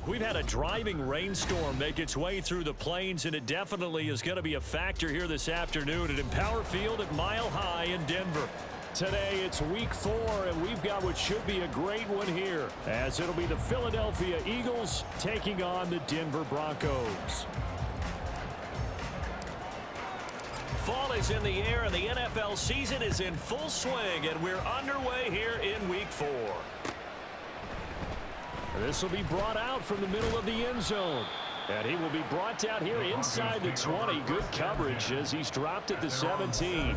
We've had a driving rainstorm make its way through the plains, and it definitely is going to be a factor here this afternoon at Empower Field at Mile High in Denver. Today, it's week 4, and we've got what should be a great one here, as it'll be the Philadelphia Eagles taking on the Denver Broncos. Fall is in the air, and the NFL season is in full swing, and we're underway here in week 4. This will be brought out from the middle of the end zone. And he will be brought down here inside the 20. Good coverage as he's dropped at the 17.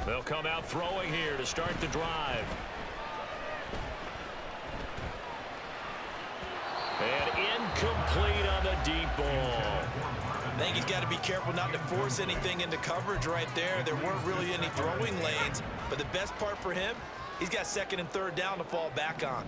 They'll come out throwing here to start the drive. And incomplete on the deep ball. I think he's got to be careful not to force anything into coverage right there. There weren't really any throwing lanes, but the best part for him, he's got second and third down to fall back on.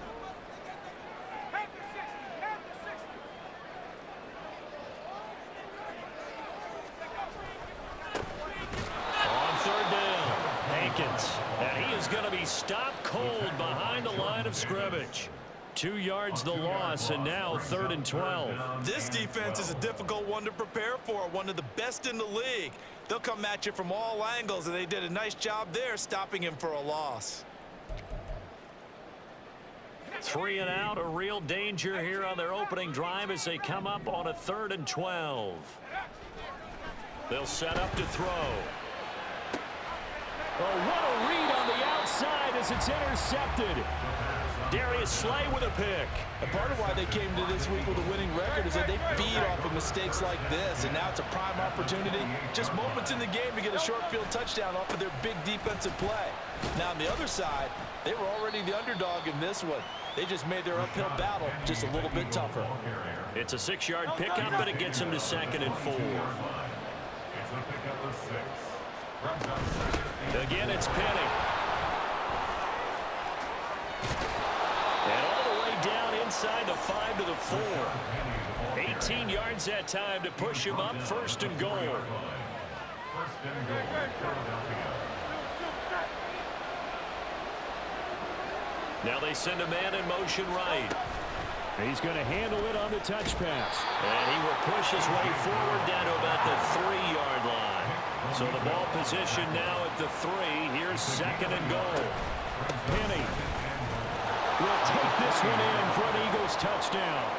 On third down, Hankins. And he is going to be stopped cold behind the line of scrimmage. 2 yards the loss, and now 3rd and 12. This defense is a difficult one to prepare for, one of the best in the league. They'll come at you from all angles, and they did a nice job there stopping him for a loss. 3 and out, a real danger here on their opening drive as they come up on a 3rd and 12. They'll set up to throw. Oh, what a read on the outside as it's intercepted. Darius Slay with a pick. And part of why they came to this week with a winning record is that they feed off of mistakes like this, and now it's a prime opportunity, just moments in the game to get a short field touchdown off of their big defensive play. Now on the other side, they were already the underdog in this one. They just made their uphill battle just a little bit tougher. It's a 6-yard pickup, but it gets them to 2nd and 4. Again, it's Penny. And all the way down inside the 5 to the 4. 18 yards that time to push him up, 1st and goal. Now they send a man in motion right. He's going to handle it on the touch pass. And he will push his way forward down to about the 3-yard line. So the ball position now at the 3. Here's 2nd and goal. Penny will take this one in for an Eagles touchdown.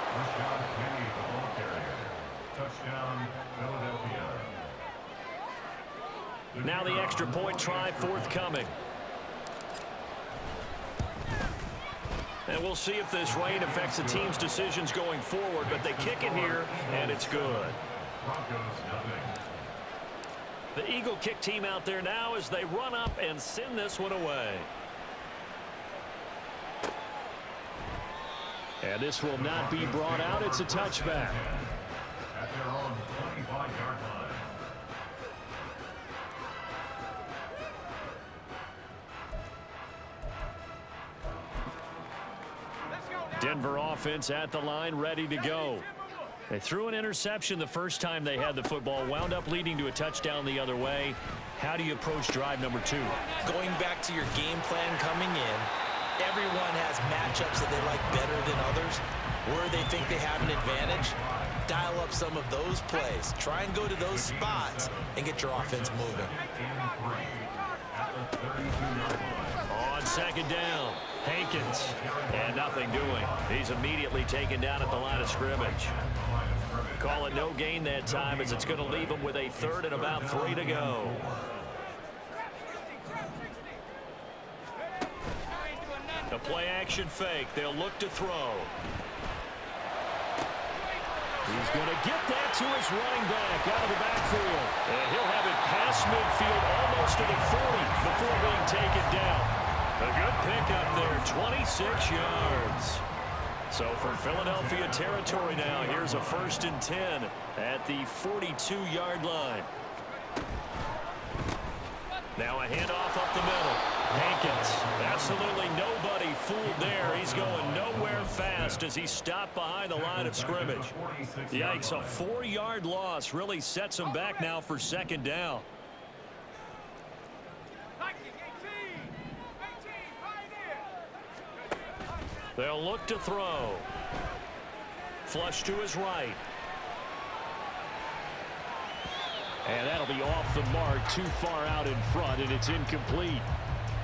Now the extra point try forthcoming. And we'll see if this rain affects the team's decisions going forward, but they kick it here, and it's good. The Eagle kick team out there now as they run up and send this one away. And this will not be brought out. It's a touchback. At their own 25-yard line. Denver offense at the line, ready to go. They threw an interception the first time they had the football, wound up leading to a touchdown the other way. How do you approach drive number 2? Going back to your game plan coming in, everyone has matchups that they like better than others. Where they think they have an advantage, dial up some of those plays. Try and go to those spots and get your offense moving. On 2nd down, Hankins, and nothing doing. He's immediately taken down at the line of scrimmage. Call it no gain that time as it's going to leave him with a 3rd and about 3 to go. The play action fake. They'll look to throw. He's going to get that to his running back out of the backfield. And he'll have it past midfield almost to the 40 before being taken down. A good pickup there, 26 yards. So from Philadelphia territory now, here's a 1st and 10 at the 42-yard line. Now a handoff up the middle. Hankins, absolutely nobody fooled there. He's going nowhere fast as he's stopped behind the line of scrimmage. Yikes, a 4-yard loss really sets him back now for second down. They'll look to throw. Flush to his right. And that'll be off the mark, too far out in front, and it's incomplete.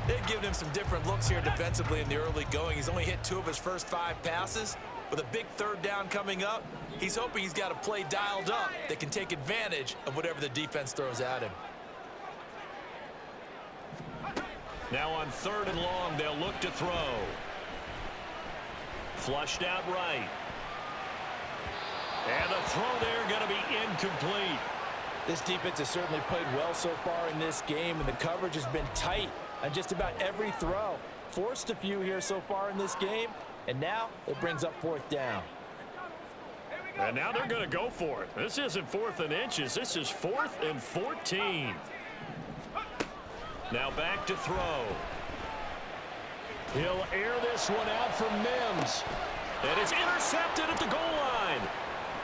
They've given him some different looks here defensively in the early going. He's only hit 2 of his first 5 passes. With a big third down coming up, he's hoping he's got a play dialed up that can take advantage of whatever the defense throws at him. Now on 3rd and long, they'll look to throw. Flushed out right. And the throw there going to be incomplete. This defense has certainly played well so far in this game, and the coverage has been tight on just about every throw. Forced a few here so far in this game, and now it brings up 4th down. And now they're going to go for it. This isn't 4th and inches. This is 4th and 14. Now back to throw. He'll air this one out for Mims. And it's intercepted at the goal line.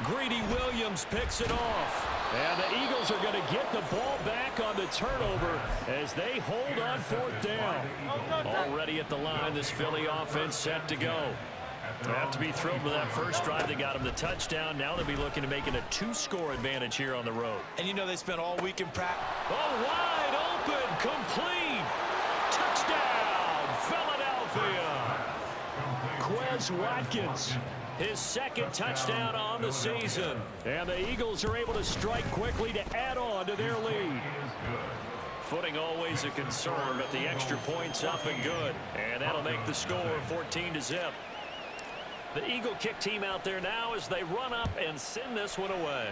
Greedy Williams picks it off. And the Eagles are going to get the ball back on the turnover as they hold on 4th down. Already at the line, this Philly offense set to go. They have to be thrilled with that first drive. They got him the touchdown. Now they'll be looking to make it a 2-score advantage here on the road. And you know they spent all week in practice. Oh, wide open, complete. Touchdown, Philadelphia. Quez Watkins, his 2nd touchdown on the season. And the Eagles are able to strike quickly to add on to their lead. Footing always a concern, but the extra point's up and good. And that'll make the score 14-0. The Eagle kick team out there now as they run up and send this one away.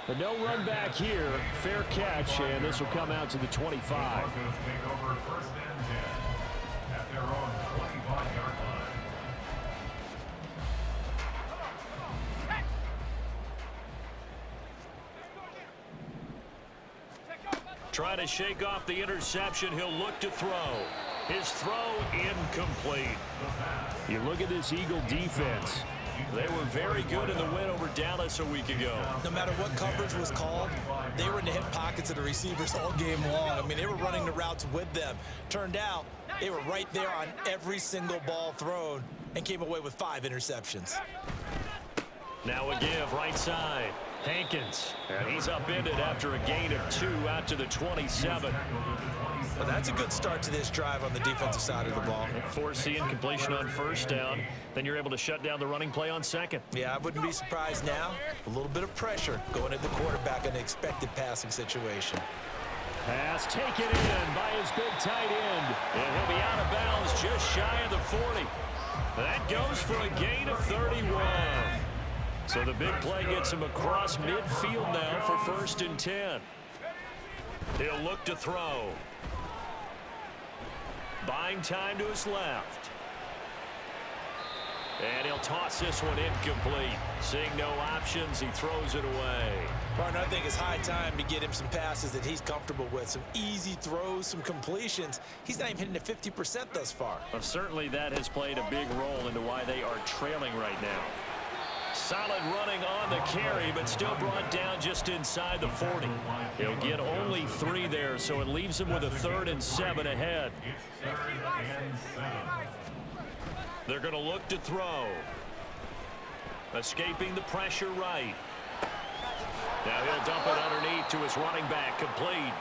But no run back here. Fair catch, and this will come out to the 25. Trying to shake off the interception. He'll look to throw. His throw incomplete. You look at this Eagle defense. They were very good in the win over Dallas a week ago. No matter what coverage was called, they were in the hip pockets of the receivers all game long. I mean, they were running the routes with them. Turned out, they were right there on every single ball thrown and came away with 5 interceptions. Now a give right side. Hankins, and he's upended after a gain of 2 out to the 27. Well, that's a good start to this drive on the defensive side of the ball. Force the incompletion on 1st down. Then you're able to shut down the running play on 2nd. Yeah, I wouldn't be surprised now. A little bit of pressure going at the quarterback in an expected passing situation. Pass taken in by his big tight end. And he'll be out of bounds just shy of the 40. That goes for a gain of 31. So the big play gets him across midfield now for 1st and 10. He'll look to throw. Buying time to his left. And he'll toss this one incomplete. Seeing no options, he throws it away. Partner, I think it's high time to get him some passes that he's comfortable with. Some easy throws, some completions. He's not even hitting the 50% thus far. Well, certainly that has played a big role into why they are trailing right now. Solid running on the carry, but still brought down just inside the 40. He'll get only 3 there, so it leaves him with a 3rd and 7 ahead. They're going to look to throw. Escaping the pressure right. Now he'll dump it underneath to his running back, complete.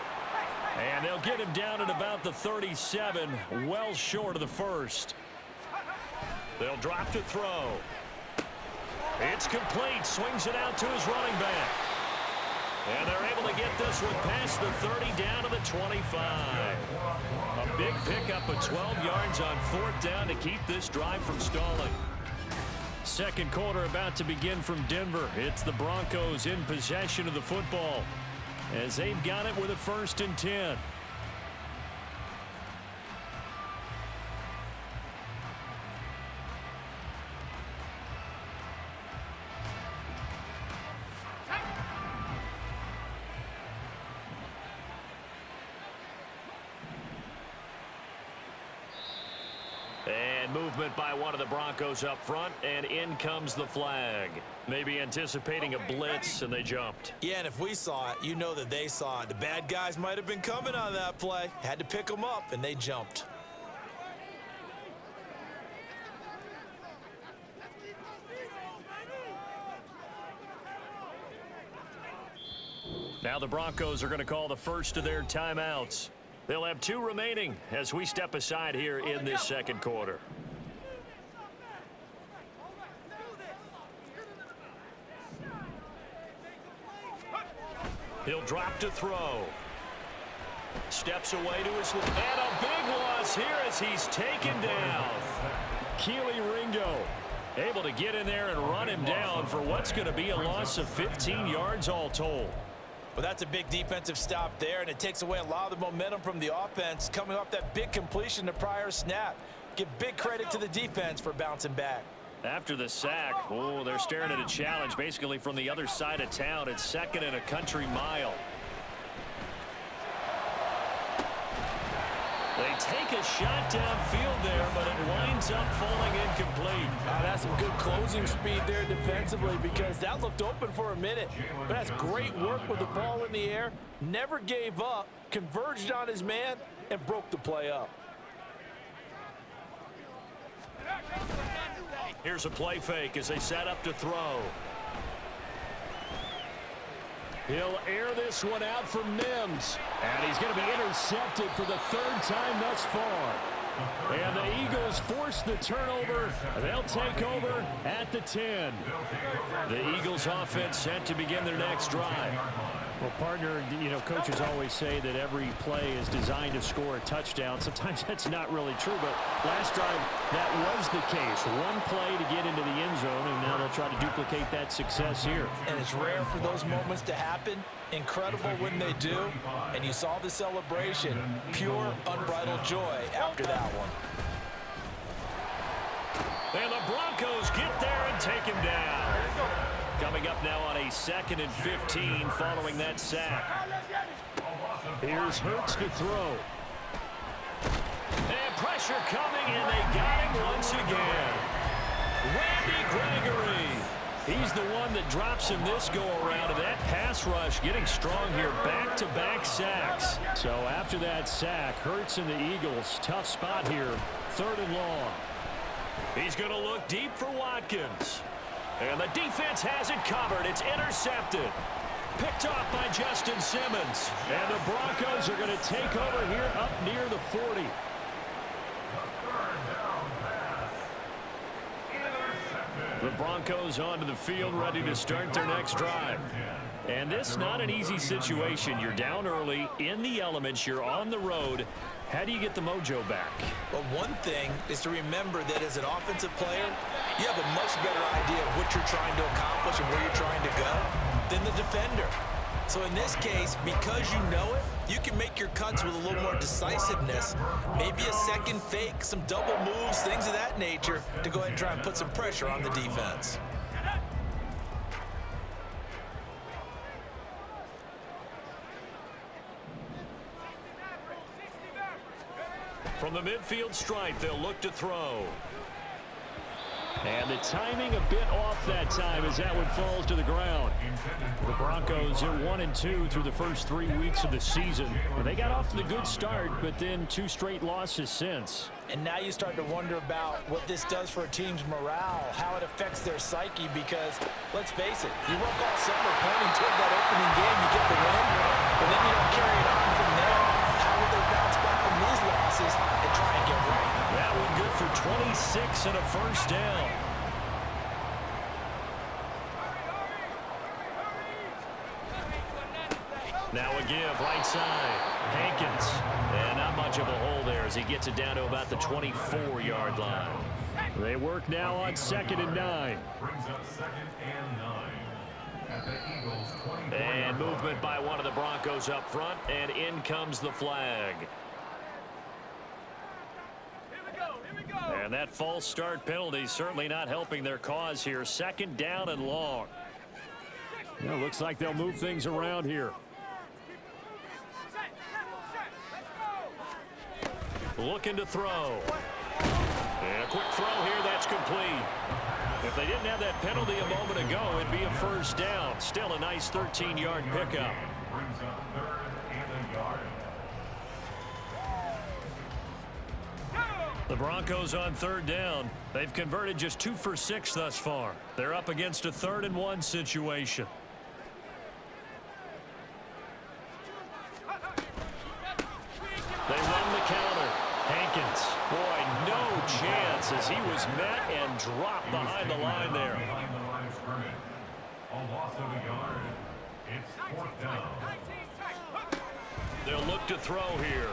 And they'll get him down at about the 37, well short of the 1st. They'll drop to throw. It's complete. Swings it out to his running back. And they're able to get this one past the 30 down to the 25. A big pickup of 12 yards on 4th down to keep this drive from stalling. 2nd quarter about to begin from Denver. It's the Broncos in possession of the football as they've got it with a 1st and 10. movement by one of the Broncos up front, and in comes the flag. Maybe anticipating a blitz, and they jumped. Yeah, and if we saw it, you know that they saw it. The bad guys might have been coming on that play. Had to pick them up, and they jumped. Now the Broncos are going to call the first of their timeouts. They'll have 2 remaining as we step aside here in this second quarter. He'll drop to throw. Steps away to his left. And a big loss here as he's taken down. Kelee Ringo able to get in there and run him down for what's going to be a loss of 15 yards all told. Well, that's a big defensive stop there, and it takes away a lot of the momentum from the offense coming off that big completion the prior snap. Give big credit to the defense for bouncing back. After the sack, oh, they're staring at a challenge basically from the other side of town. It's 2nd and a country mile. They take a shot downfield there, but it winds up falling incomplete. That's some good closing speed there defensively because that looked open for a minute. But that's great work with the ball in the air. Never gave up, converged on his man, and broke the play up. Here's a play fake as they set up to throw. He'll air this one out for Mims. And he's going to be intercepted for the 3rd time thus far. And the Eagles force the turnover. They'll take over at the 10. The Eagles offense set to begin their next drive. Well, partner, you know, coaches always say that every play is designed to score a touchdown. Sometimes that's not really true, but last drive, that was the case. One play to get into the end zone, and now they'll try to duplicate that success here. And it's rare for those moments to happen. Incredible when they do. And you saw the celebration. Pure, unbridled joy after that one. And the Broncos get there and take him down. Coming up now on a 2nd and 15 following that sack. Here's Hurts to throw. And pressure coming, and they got him once again. Randy Gregory. He's the one that drops him this go-around, and that pass rush getting strong here. Back-to-back sacks. So after that sack, Hurts and the Eagles, tough spot here. 3rd and long. He's going to look deep for Watkins. And the defense has it covered. It's intercepted. Picked off by Justin Simmons. And the Broncos are going to take over here up near the 40. The Broncos onto the field, ready to start their next drive. And this is not an easy situation. You're down early, in the elements, you're on the road. How do you get the mojo back? Well, one thing is to remember that as an offensive player, you have a much better idea of what you're trying to accomplish and where you're trying to go than the defender. So in this case, because you know it, you can make your cuts with a little more decisiveness. Maybe a second fake, some double moves, things of that nature to go ahead and try and put some pressure on the defense. From the midfield stripe, they'll look to throw. And the timing a bit off that time as that one falls to the ground. The Broncos are 1-2 through the first 3 weeks of the season. They got off to the good start, but then 2 straight losses since. And now you start to wonder about what this does for a team's morale, how it affects their psyche, because let's face it, you work all summer pointing toward that opening game, you get the win, but then you don't carry it on from there. How will they bounce back from these losses and try and get right? That one good for 26 and a first down. Now a give, right side. Hankins. And not much of a hole there as he gets it down to about the 24-yard line. They work now on 2nd and 9. And movement by one of the Broncos up front, and in comes the flag. And that false start penalty certainly not helping their cause here. 2nd down and long. Well, looks like they'll move things around here. Looking to throw. And a quick throw here, that's complete. If they didn't have that penalty a moment ago, it'd be a first down. Still a nice 13-yard pickup. The Broncos on third down. They've converted just 2 for 6 thus far. They're up against a 3rd-and-1 situation. They run the counter. Hankins. Boy, no chance as he was met and dropped behind the line there. A loss of a yard. It's 4th down. They'll look to throw here.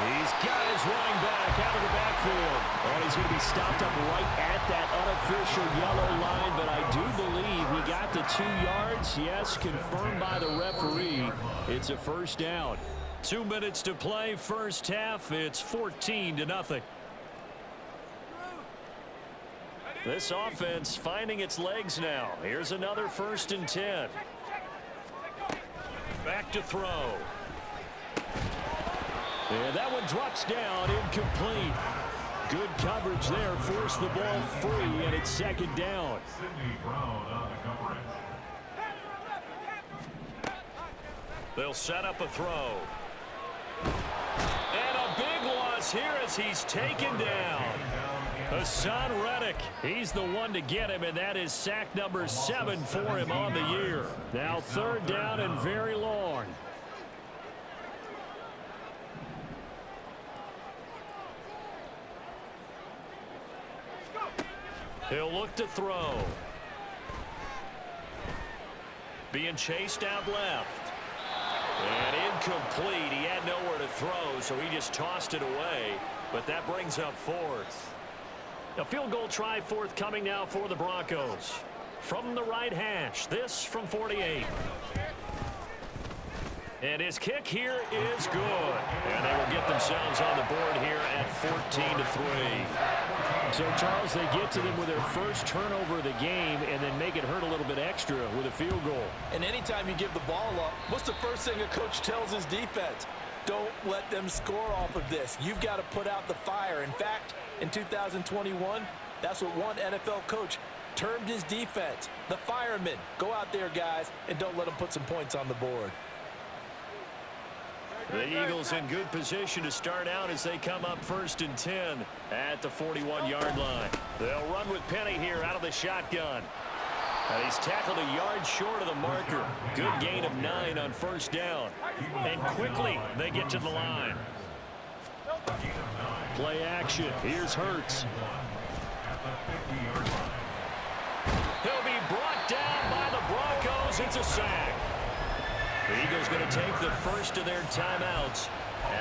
He's got his running back out of the backfield. Oh, he's going to be stopped up right at that unofficial yellow line, but I do believe he got the 2 yards. Yes, confirmed by the referee. It's a first down. 2 minutes to play, first half. It's 14-0. This offense finding its legs now. Here's another 1st and 10. Back to throw. And that one drops down, incomplete. Good coverage there, forced the ball free, and it's 2nd down. Sidney Brown on the coverage. They'll set up a throw. And a big loss here as he's taken down. Hassan Reddick, he's the one to get him, and that is sack number 7 for him on the year. Now 3rd down and very long. He'll look to throw. Being chased out left. And incomplete. He had nowhere to throw, so he just tossed it away. But that brings up 4th. A field goal try forthcoming now for the Broncos. From the right hash, this from 48. And his kick here is good. And they will get themselves on the board here at 14-3. So, Charles, they get to them with their first turnover of the game and then make it hurt a little bit extra with a field goal. And anytime you give the ball up, what's the first thing a coach tells his defense? Don't let them score off of this. You've got to put out the fire. In fact, in 2021, that's what one NFL coach termed his defense. The firemen. Go out there, guys, and don't let them put some points on the board. The Eagles in good position to start out as they come up 1st and 10 at the 41-yard line. They'll run with Penny here out of the shotgun. And he's tackled a yard short of the marker. Good gain of 9 on 1st down. And quickly they get to the line. Play action. Here's Hurts. He'll be brought down by the Broncos. It's a sack. The Eagles going to take the first of their timeouts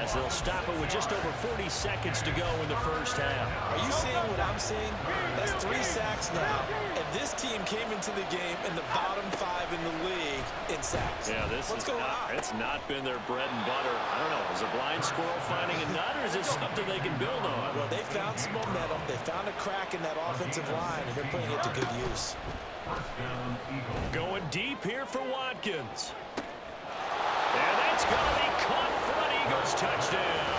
as they'll stop it with just over 40 seconds to go in the first half. Are you seeing what I'm seeing? That's 3 sacks now. And this team came into the game in the bottom 5 in the league in sacks. Yeah, What's going on? It's not been their bread and butter. I don't know. Is a blind squirrel finding a nut, or is it something they can build on? Well, they found some momentum. They found a crack in that offensive line, and they're putting it to good use. Going deep here for Watkins. And that's going to be caught for an Eagles touchdown.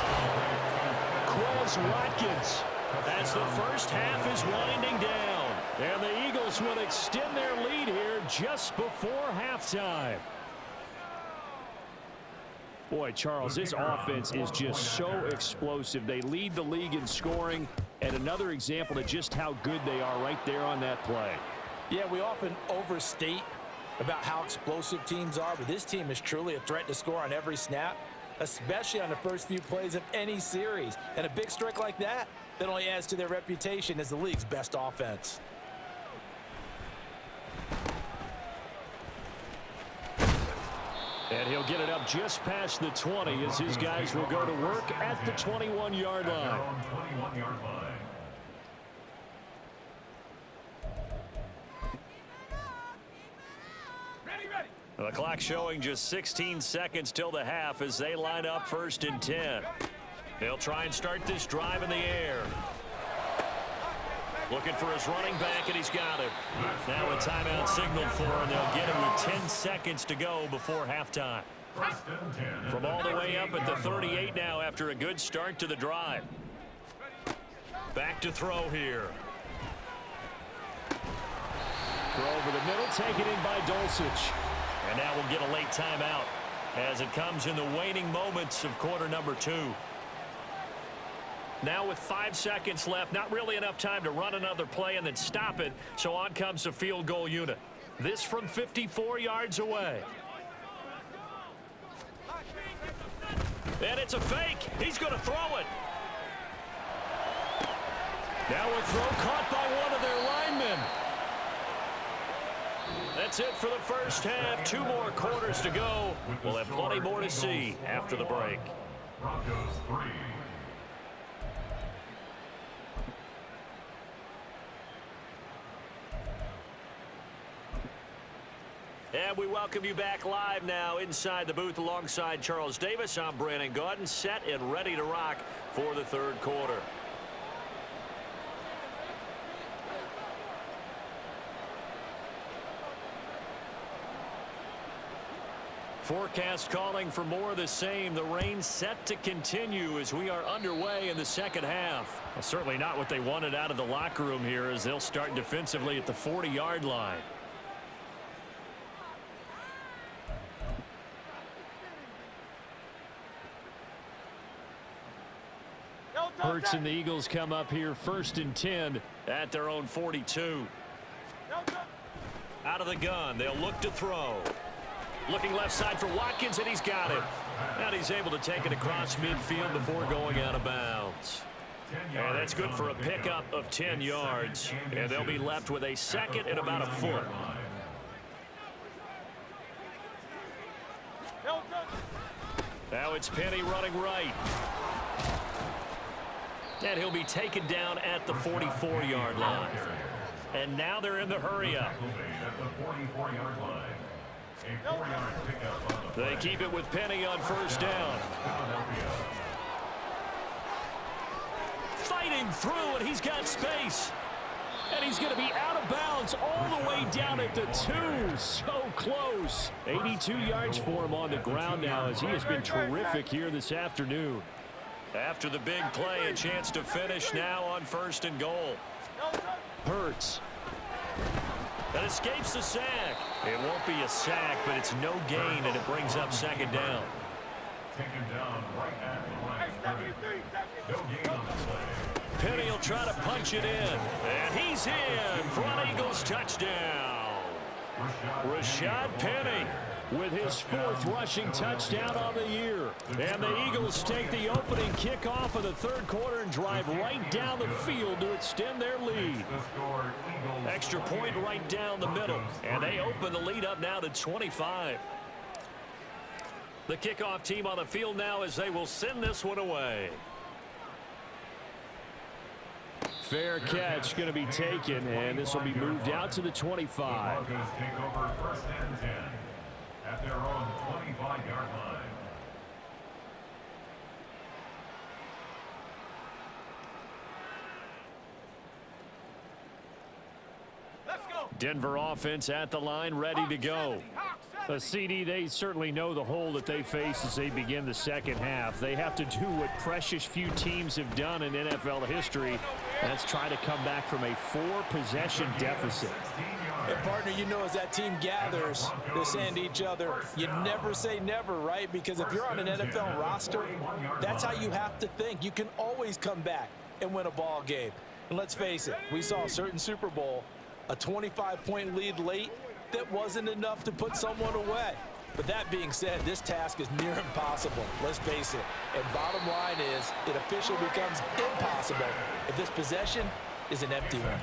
Quez Watkins as the first half is winding down. And the Eagles will extend their lead here just before halftime. Boy, Charles, this offense is just so explosive. They lead the league in scoring, and another example of just how good they are right there on that play. Yeah, we often overstate about how explosive teams are, but this team is truly a threat to score on every snap, especially on the first few plays of any series. And a big strike like that only adds to their reputation as the league's best offense. And he'll get it up just past the 20 as his guys will go to work at the 21-yard line. The clock showing just 16 seconds till the half as they line up 1st and 10. They'll try and start this drive in the air. Looking for his running back, and he's got it. Now a timeout signaled for, and they'll get him with 10 seconds to go before halftime. From all the way up at the 38 now after a good start to the drive. Back to throw here. Throw over the middle, taken in by Dulcich. And now we'll get a late timeout as it comes in the waning moments of quarter number 2. Now with 5 seconds left, not really enough time to run another play and then stop it, so on comes the field goal unit. This from 54 yards away. And it's a fake. He's going to throw it. Now a throw caught by one of their linemen. That's it for the first half. 2 more quarters to go. We'll have plenty more to see after the break. Broncos 3. And we welcome you back live now inside the booth alongside Charles Davis. I'm Brandon Gaudin, set and ready to rock for the third quarter. Forecast calling for more of the same. The rain set to continue as we are underway in the second half. Well, certainly not what they wanted out of the locker room here as they'll start defensively at the 40-yard line. Hurts and the Eagles come up here 1st and 10 at their own 42. Out of the gun, they'll look to throw. Looking left side for Watkins, and he's got it. And he's able to take it across midfield before going out of bounds. And that's good for a pickup of 10 yards. And they'll be left with a second and about a foot. Now it's Penny running right. And he'll be taken down at the 44-yard line. And now they're in the hurry-up. They keep it with Penny on first down. Fighting through, and he's got space. And he's going to be out of bounds all the way down at the 2. So close. 82 yards for him on the ground now as he has been terrific here this afternoon. After the big play, a chance to finish now on 1st and goal. Hurts. That escapes the sack. It won't be a sack, but it's no gain, and it brings up 2nd down. Taken down right at the line of scrimmage. No gain on the play. Penny will try to punch it in, and he's in for an Eagles touchdown. Rashad Penny with his 4th rushing touchdown on the year. And the Eagles take the opening kickoff of the third quarter and drive right down the field to extend their lead. Extra point right down the middle, and they open the lead up now to 25. The kickoff team on the field now as they will send this one away. Fair catch going to be taken, and this will be moved out to the 25. Broncos take over 1st and 10 at their own 25-yard line. Denver offense at the line, ready to go. The CD, they certainly know the hole that they face as they begin the second half. They have to do what precious few teams have done in NFL history. That's try to come back from a 4-possession deficit. Hey, partner, you know as that team gathers, they're saying to each other, you never say never, right? Because if you're on an NFL roster, that's how you have to think. You can always come back and win a ball game. And let's face it, we saw a certain Super Bowl, a 25-point lead late, that wasn't enough to put someone away. But that being said, this task is near impossible. Let's face it. And bottom line is, it officially becomes impossible if this possession is an empty one.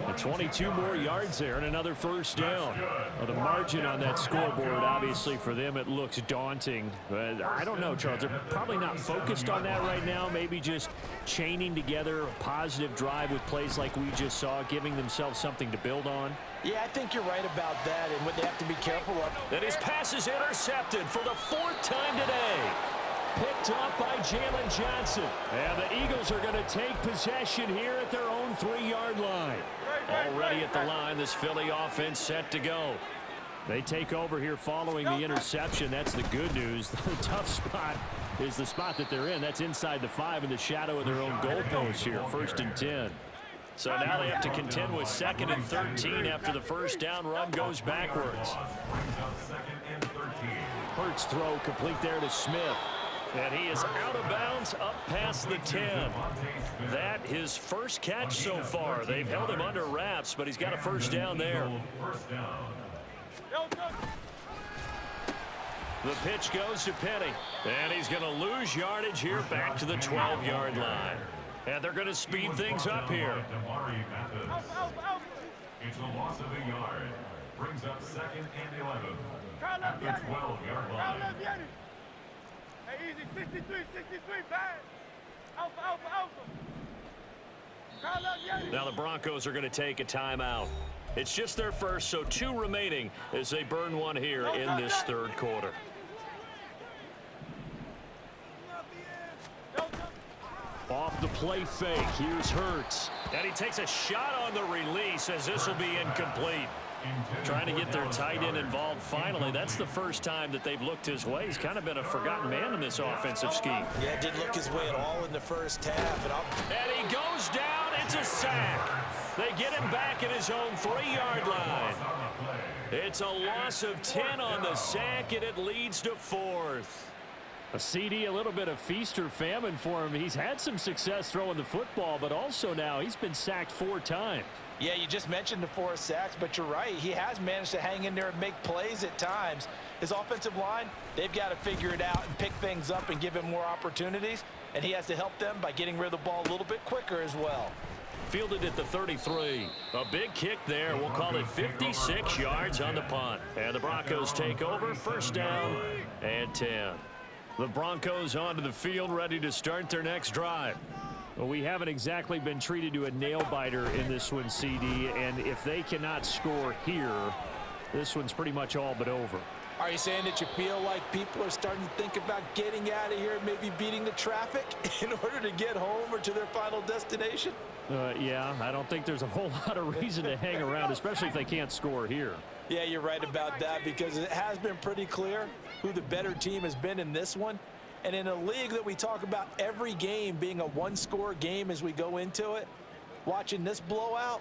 And 22 more yards there and another first down. Well, the margin on that scoreboard, obviously for them, it looks daunting. But I don't know, Charles. They're probably not focused on that right now. Maybe just chaining together a positive drive with plays like we just saw, giving themselves something to build on. Yeah, I think you're right about that, and what they have to be careful of. And his pass is intercepted for the 4th time today. Picked up by Jalen Johnson. And the Eagles are going to take possession here at their own 3-yard line. Already at the line, this Philly offense set to go. They take over here following the interception. That's the good news. The tough spot is the spot that they're in. That's inside the 5 in the shadow of their own goalpost here. 1st and 10. So now they have to contend with 2nd and 13 after the first down run goes backwards. Hurts throw complete there to Smith. And he is out of bounds up past the 10. That his first catch so far. They've held him under wraps, but he's got a first down there. The pitch goes to Penny. And he's going to lose yardage here back to the 12-yard line. And they're going to speed things up here. It's a loss of a yard. Brings up 2nd and 11 at the 12-yard line. Hey, easy, 63, bad. Alpha. Now the Broncos are going to take a timeout. It's just their first, so 2 remaining as they burn one here in this 3rd quarter. Off the play fake, here's Hurts. And he takes a shot on the release as this will be incomplete. Trying to get their tight end involved finally. That's the first time that they've looked his way. He's kind of been a forgotten man in this offensive scheme. Yeah, didn't look his way at all in the first half. And he goes down. It's a sack. They get him back at his own 3-yard line. It's a loss of 10 on the sack, and it leads to 4th. A CD, a little bit of feast or famine for him. He's had some success throwing the football, but also now he's been sacked 4 times. Yeah, you just mentioned the 4 sacks, but you're right. He has managed to hang in there and make plays at times. His offensive line, they've got to figure it out and pick things up and give him more opportunities, and he has to help them by getting rid of the ball a little bit quicker as well. Fielded at the 33. A big kick there. We'll call it 56 yards on the punt. And the Broncos take over. 1st down and 10. The Broncos onto the field, ready to start their next drive. Well, we haven't exactly been treated to a nail-biter in this one, CD, and if they cannot score here, this one's pretty much all but over. Are you saying that you feel like people are starting to think about getting out of here, maybe beating the traffic in order to get home or to their final destination? Yeah, I don't think there's a whole lot of reason to hang around, especially if they can't score here. Yeah, you're right about that, because it has been pretty clear who the better team has been in this one. And in a league that we talk about every game being a 1-score game as we go into it, watching this blowout,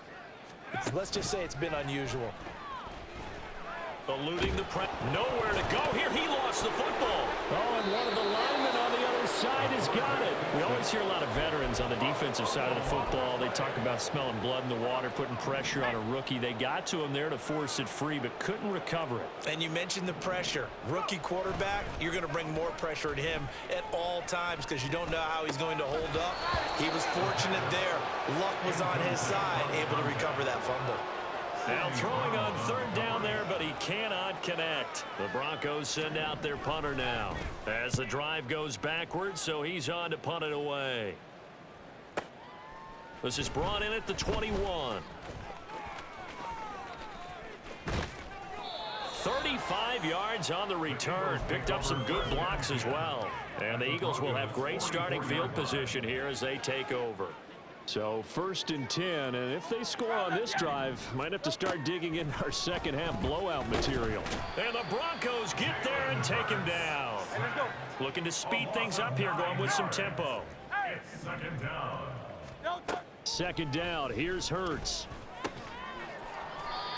let's just say it's been unusual. Eluding the press. Nowhere to go here. He lost the football. Oh, and one of the linemen on the other side has got it. We always hear a lot of veterans on the defensive side of the football. They talk about smelling blood in the water, putting pressure on a rookie. They got to him there to force it free, but couldn't recover it. And you mentioned the pressure. Rookie quarterback, you're going to bring more pressure at him at all times because you don't know how he's going to hold up. He was fortunate there. Luck was on his side, able to recover that fumble. Now throwing on 3rd down there, but he cannot connect. The Broncos send out their punter now as the drive goes backwards, so he's on to punt it away. This is brought in at the 21. 35 yards on the return. Picked up some good blocks as well. And the Eagles will have great starting field position here as they take over. So 1st and 10, and if they score on this drive, might have to start digging in our second half blowout material. And the Broncos get there and take him down. Looking to speed things up here, going with some tempo. It's 2nd down. 2nd down, here's Hurts.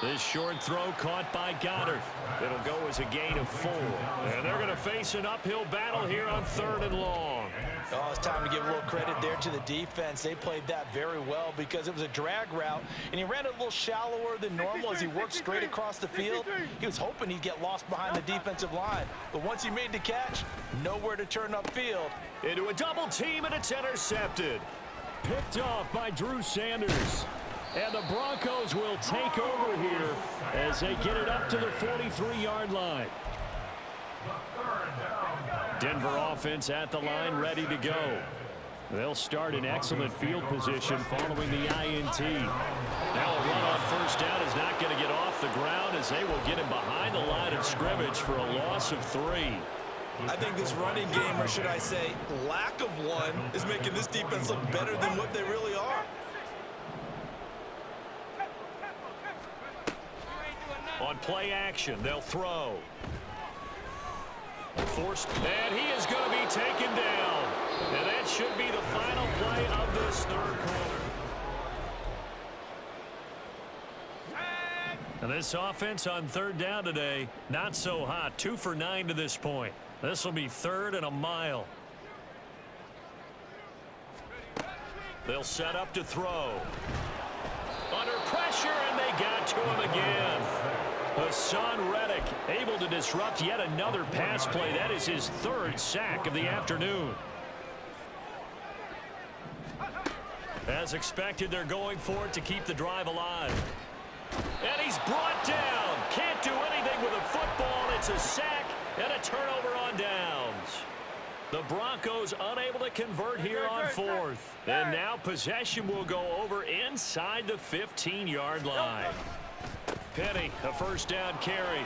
This short throw caught by Goddard. It'll go as a gain of 4. And they're going to face an uphill battle here on 3rd and long. Oh, it's time to give a little credit there to the defense. They played that very well because it was a drag route, and he ran it a little shallower than normal as he worked straight across the field. He was hoping he'd get lost behind the defensive line, but once he made the catch, nowhere to turn upfield. Into a double team, and it's intercepted. Picked off by Drew Sanders. And the Broncos will take over here as they get it up to the 43-yard line. Denver offense at the line, ready to go. They'll start in excellent field position following the INT. Now a run on 1st down is not going to get off the ground as they will get him behind the line of scrimmage for a loss of 3. I think this running game, or should I say lack of one, is making this defense look better than what they really are. On play action, they'll throw. Forced, and he is going to be taken down. And that should be the final play of this third quarter. And this offense on third down today, not so hot. 2 for 9 to this point. This will be 3rd and a mile. They'll set up to throw. Under pressure, and they got to him again. Hassan Reddick able to disrupt yet another pass play. That is his 3rd sack of the afternoon. As expected, they're going for it to keep the drive alive. And he's brought down. Can't do anything with a football. It's a sack and a turnover on downs. The Broncos unable to convert here on 4th. And now possession will go over inside the 15-yard line. Penny, a first down carry.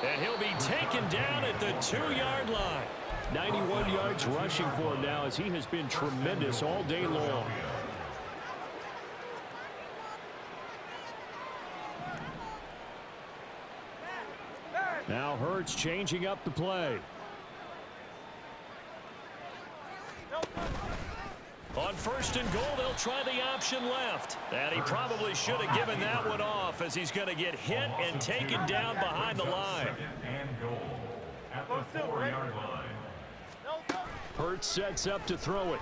And he'll be taken down at the 2-yard line. 91 yards rushing for him now as he has been tremendous all day long. Now Hurts changing up the play. On 1st and goal, they'll try the option left. And he probably should have given that one off as he's going to get hit and taken down behind the line. 2nd and goal at the 4-yard line. Hurts sets up to throw it.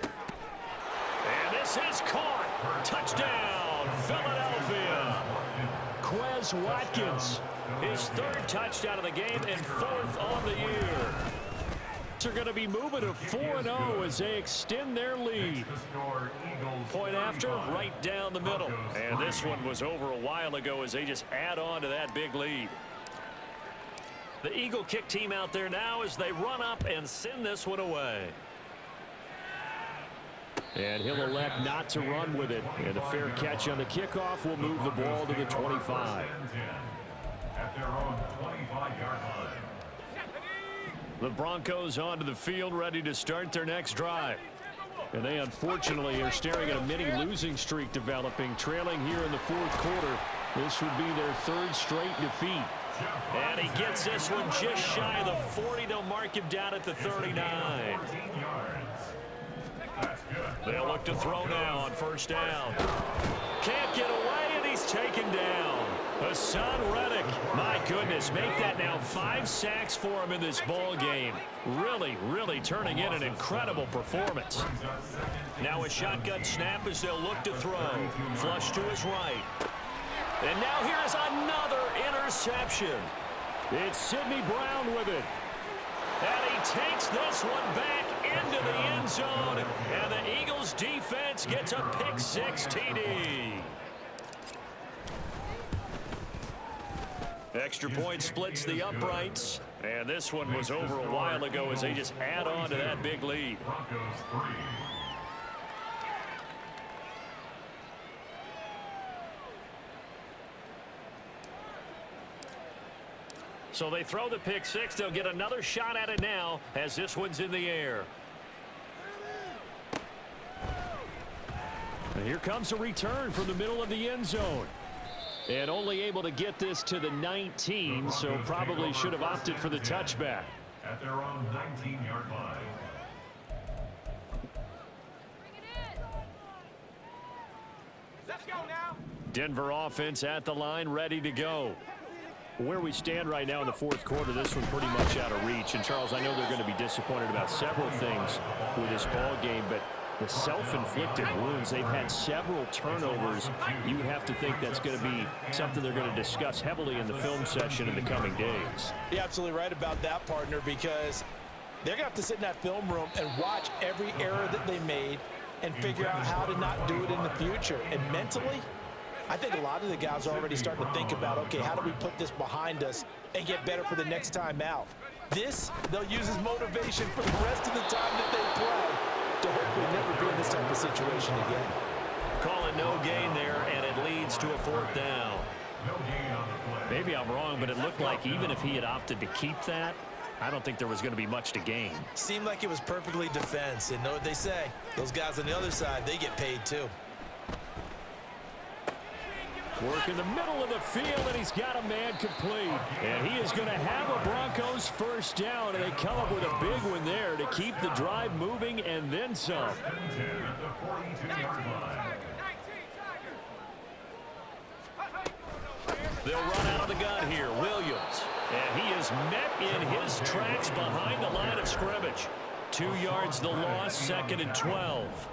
And this is caught. Touchdown, Philadelphia. Quez Watkins, his 3rd touchdown of the game and 4th on the year. They're going to be moving to 4-0 as they extend their lead. Point after, right down the middle. And this one was over a while ago as they just add on to that big lead. The Eagle kick team out there now as they run up and send this one away. And he'll elect not to run with it. And a fair catch on the kickoff will move the ball to the 25. At their own 25-yard line. The Broncos onto the field ready to start their next drive. And they unfortunately are staring at a mini losing streak developing, trailing here in the 4th quarter. This would be their 3rd straight defeat. And he gets this one just shy of the 40. They'll mark him down at the 39. They'll look to throw now on 1st down. Can't get away, and he's taken down. Hassan Reddick, my goodness, make that now 5 sacks for him in this ball game. Really turning in an incredible performance. Now a shotgun snap as they'll look to throw. Flush to his right. And now here is another interception. It's Sidney Brown with it. And he takes this one back into the end zone. And the Eagles defense gets a pick-6 TD. Extra point splits the uprights. And this one was over a while ago as they just add on to that big lead. So they throw the pick-6. They'll get another shot at it now as this one's in the air. And here comes a return from the middle of the end zone. And only able to get this to the 19, so probably should have opted for the touchback. At their own 19-yard line. Let's go now. Denver offense at the line, ready to go. Where we stand right now in the 4th quarter, this one pretty much out of reach. And, Charles, I know they're going to be disappointed about several things with this ball game, but the self-inflicted wounds, they've had several turnovers. You have to think that's going to be something they're going to discuss heavily in the film session in the coming days. You're absolutely right about that, partner, because they're going to have to sit in that film room and watch every error that they made and figure out how to not do it in the future. And mentally, I think a lot of the guys are already starting to think about, okay, how do we put this behind us and get better for the next time out? This, they'll use as motivation for the rest of the time that they play to hopefully never be in this type of situation again. Call it no gain there, and it leads to a 4th down. No gain on the play. Maybe I'm wrong, but it looked like even if he had opted to keep that, I don't think there was going to be much to gain. Seemed like it was perfectly defense. And know what they say? Those guys on the other side, they get paid too. Working the middle of the field, and he's got a man complete. And he is going to have a Broncos first down, and they come up with a big one there to keep the drive moving and then some. They'll run out of the gun here. Williams. And he is met in his tracks behind the line of scrimmage. 2 yards the loss, 2nd and 12.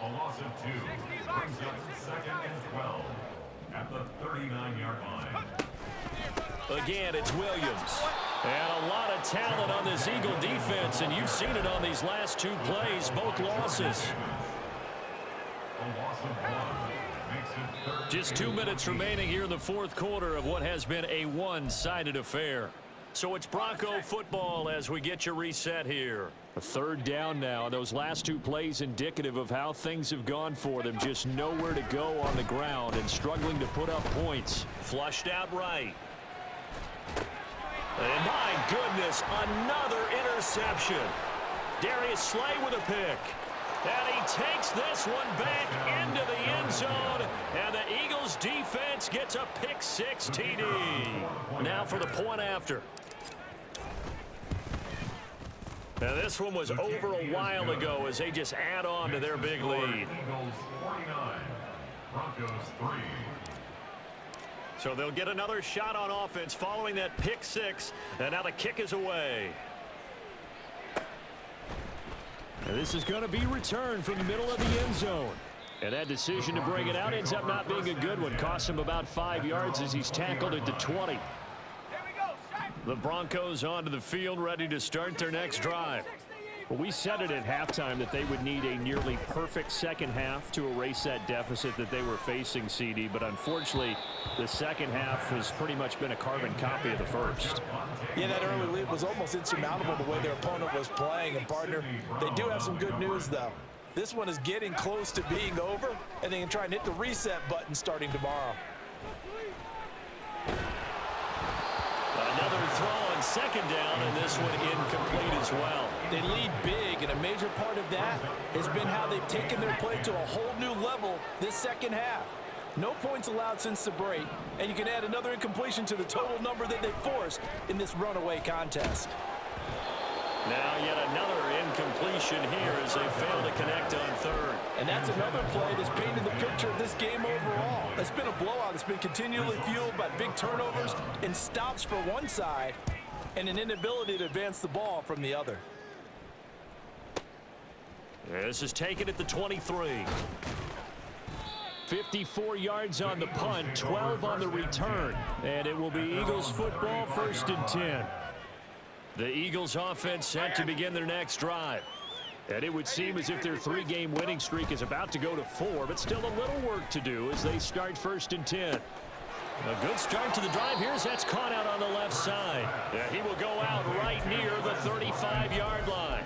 A loss of 2 brings up 2nd and 12 at the 39-yard line. Again, it's Williams. And a lot of talent on this Eagle defense, and you've seen it on these last 2 plays, both losses. A loss of 1 makes it 3rd. Just 2 minutes remaining here in the 4th quarter of what has been a one-sided affair. So it's Bronco football as we get you reset here. A 3rd down now. Those last 2 plays indicative of how things have gone for them. Just nowhere to go on the ground and struggling to put up points. Flushed out right. And my goodness, another interception. Darius Slay with a pick. And he takes this one back into the end zone. And the Eagles defense gets a pick 6 TD. Now for the point after. Now this one was over a while ago as they just add on to their big lead. Eagles 49, Broncos 3. So they'll get another shot on offense following that pick 6. And now the kick is away. And this is going to be returned from the middle of the end zone. And that decision to bring it out ends up not being a good one. Costs him about 5 yards as he's tackled at the 20. The Broncos onto the field, ready to start their next drive. Well, we said it at halftime that they would need a nearly perfect second half to erase that deficit that they were facing, CD. But unfortunately, the second half has pretty much been a carbon copy of the first. Yeah, that early lead was almost insurmountable the way their opponent was playing. And, partner, they do have some good news, though. This one is getting close to being over, and they can try and hit the reset button starting tomorrow. Another throw on 2nd down, and this one incomplete as well. They lead big, and a major part of that has been how they've taken their play to a whole new level this second half. No points allowed since the break, and you can add another incompletion to the total number that they forced in this runaway contest. Now yet another incompletion here as they fail to connect on 3rd. And that's another play that's painted the picture of this game overall. It's been a blowout. It's been continually fueled by big turnovers and stops for one side and an inability to advance the ball from the other. This is taken at the 23. 54 yards on the punt, 12 on the return. And it will be Eagles football, 1st and 10. The Eagles offense set to begin their next drive. And it would seem as if their 3-game winning streak is about to go to 4, but still a little work to do as they start 1st and 10. A good start to the drive here as that's caught out on the left side. Yeah, he will go out right near the 35-yard line.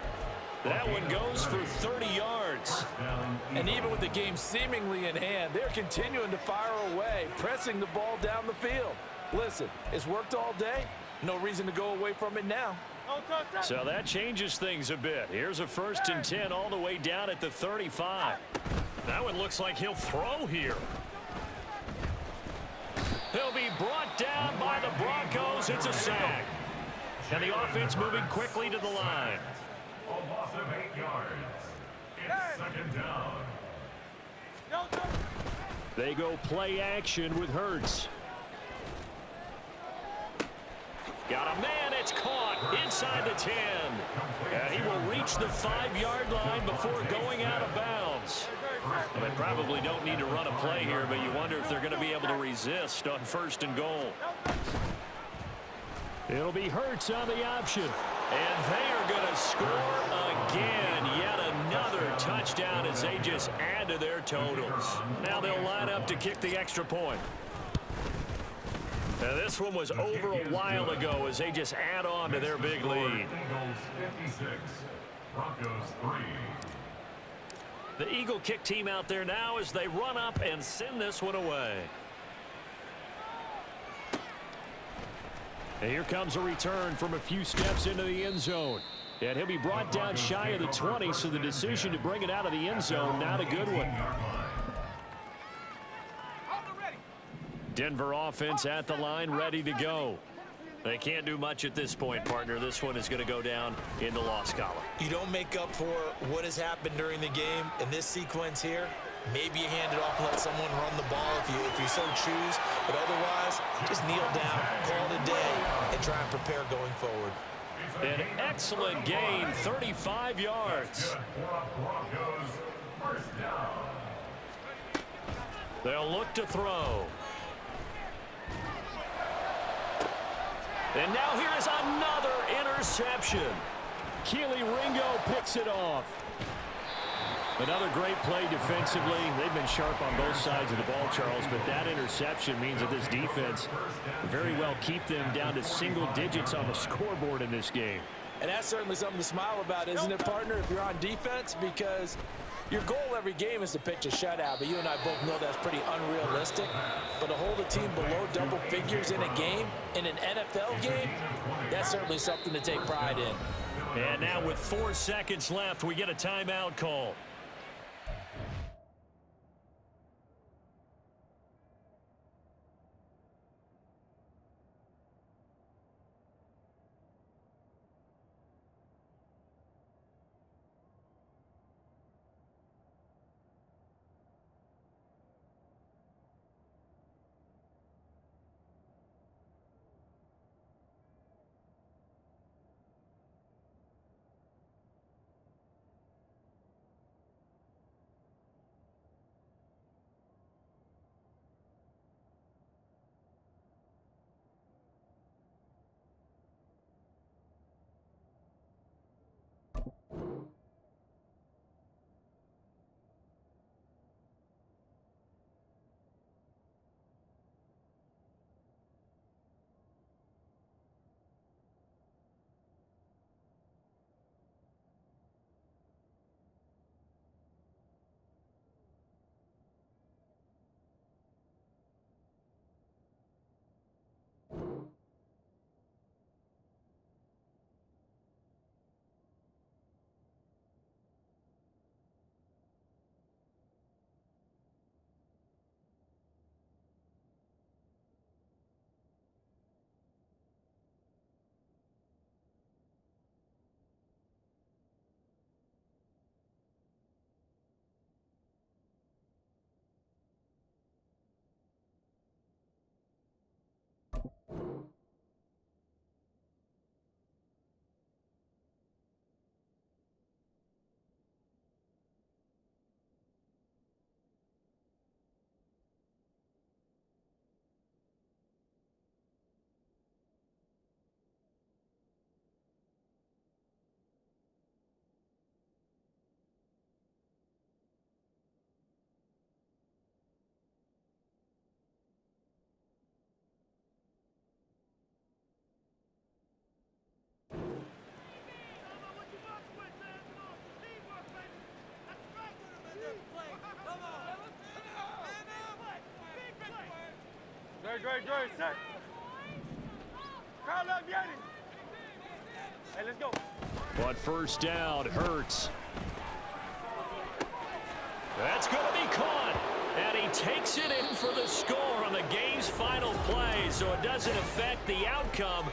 That one goes for 30 yards. And even with the game seemingly in hand, they're continuing to fire away, pressing the ball down the field. Listen, it's worked all day. No reason to go away from it now. So that changes things a bit. Here's a 1st and 10 all the way down at the 35. That one looks like he'll throw here. He'll be brought down by the Broncos. It's a sack. And the offense moving quickly to the line. A loss of 8 yards. It's 2nd down. They go play action with Hurts. Got a man, it's caught inside the 10. And he will reach the 5-yard line before going out of bounds. Well, they probably don't need to run a play here, but you wonder if they're going to be able to resist on 1st and goal. It'll be Hurts on the option. And they are going to score again. Yet another touchdown as they just add to their totals. Now they'll line up to kick the extra point. Now this one was over a while ago as they just add on to their big lead. Eagles 56, Broncos 3. The Eagle kick team out there now as they run up and send this one away. And here comes a return from a few steps into the end zone. And he'll be brought down shy of the 20, so the decision to bring it out of the end zone, not a good one. Denver offense at the line, ready to go. They can't do much at this point, partner. This one is going to go down in the loss column. You don't make up for what has happened during the game in this sequence here. Maybe you hand it off and let someone run the ball if you so choose. But otherwise, just kneel down, call it a day, and try and prepare going forward. An excellent gain, 35 yards. They'll look to throw. And now here is another interception. Keely Ringo picks it off. Another great play defensively. They've been sharp on both sides of the ball, Charles, but that interception means that this defense very well keep them down to single digits on the scoreboard in this game. And that's certainly something to smile about, isn't it, partner, if you're on defense? Because your goal every game is to pitch a shutout, but you and I both know that's pretty unrealistic. But to hold a team below double figures in a game, in an NFL game, that's certainly something to take pride in. And now with 4 seconds left, we get a timeout call. Great, set. Crowd up, Yanni. Hey, let's go. But first down, Hurts. That's going to be caught. And he takes it in for the score on the game's final play, so it doesn't affect the outcome.